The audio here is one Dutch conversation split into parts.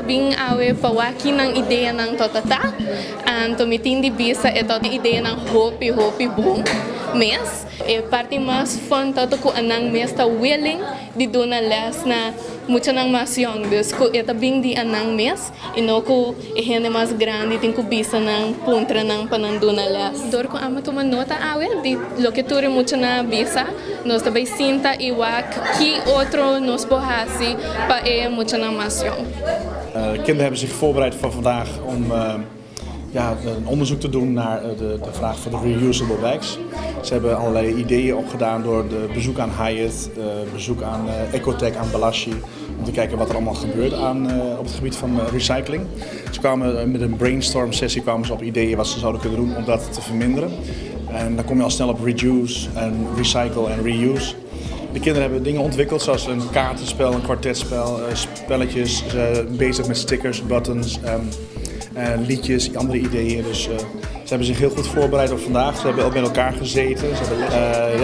bing awe pawaki ng ideya ng totata. Tumitindi bisa ito ideya ng hopi boom mes. Parte mas fun toto ko anang mes ta willing di dona les na mucho nang mas young. Dus ko ito bing di anang mes. Inoko ihene mas grande tin ko bisa ng puntra ng pananduna les. Dor ko ama tumanota awe di lokituri mucho na bisa. Nos tabay sinta iwak ki otro nos bohasi pa mucho nang mas young. De kinderen hebben zich voorbereid voor vandaag om een onderzoek te doen naar de vraag van de reusable bags. Ze hebben allerlei ideeën opgedaan door de bezoek aan Hyatt, bezoek aan Ecotech, aan Balashi, om te kijken wat er allemaal gebeurt op het gebied van recycling. Ze kwamen met een brainstorm sessie op ideeën wat ze zouden kunnen doen om dat te verminderen. En dan kom je al snel op reduce en recycle en reuse. De kinderen hebben dingen ontwikkeld zoals een kaartenspel, een kwartetspel, spelletjes, bezig met stickers, buttons, liedjes, andere ideeën. Dus ze hebben zich heel goed voorbereid op vandaag. Ze hebben ook met elkaar gezeten.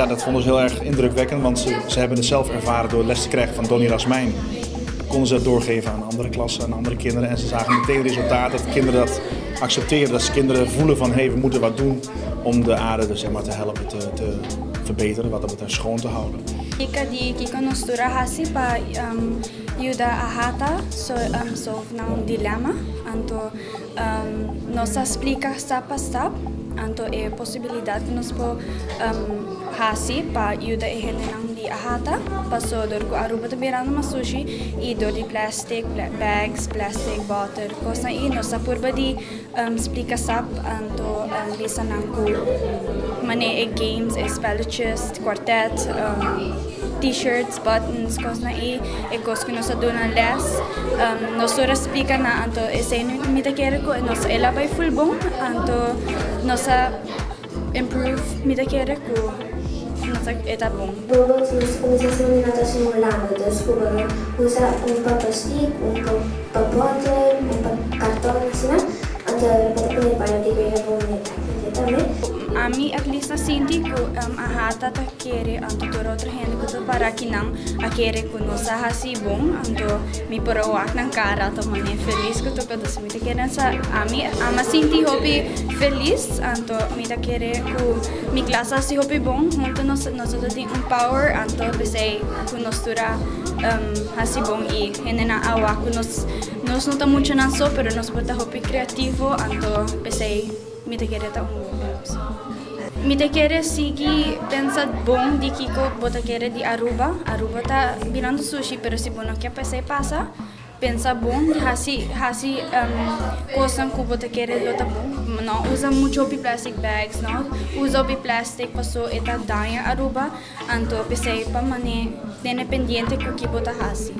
Dat vonden ze heel erg indrukwekkend, want ze hebben het zelf ervaren door les te krijgen van Donnie Rasmijn. Konden ze dat doorgeven aan andere klassen, aan andere kinderen. En ze zagen meteen het resultaat dat de kinderen dat accepteren. Dat kinderen voelen van we moeten wat doen om de aarde dus, te helpen te verbeteren, wat dat betreft schoon te houden. Di Kiko Nostura hasi pa yuda ahata solve ng dilemma anto nos explica step by step anto posibilidad que nos po hasi pa yuda ihene ng di ahata paso dor ko aruba to birano masushi I do di plastic bags plastic bottle cosa nos purba di explica step anto bisa nang ko mane games spelliches quartet t-shirts, buttons, cos na cos que nos aduna les, nos explica na anto ese no mita quiere ko nos elabay full bong anto nos improve mita quiere ko nos etabong. Robots nos comienza a nata simulando, descubro usa un papastic, un papote, un cartón así na, anto repete para dividir con también. A mí at least nasinti ko ahata ta kere anto turo otro gente ko para kinang a kere ko no sa hasibong anto mi parawak ng kara to mane feliz ko to kada smita kere sa ami amasinti hopi feliz anto mi ta kere ko mi klasa si hopi bong hunto nos ding empower anto besay ko nostura hasibong hene na awa ko nos nota mucho nan so pero nos bota hopi creativo anto besay mi ta kere ta Mi te quiere sigi pensat bom di Kiko bota quiere di Aruba ta binando sushi pero si bono que pasa pensa bom hasi cosa que bota quiere bota bom no usa mucho plastic bags no usa plastic paso eta daña Aruba anto pesei pa mane tiene pendiente que bota hasi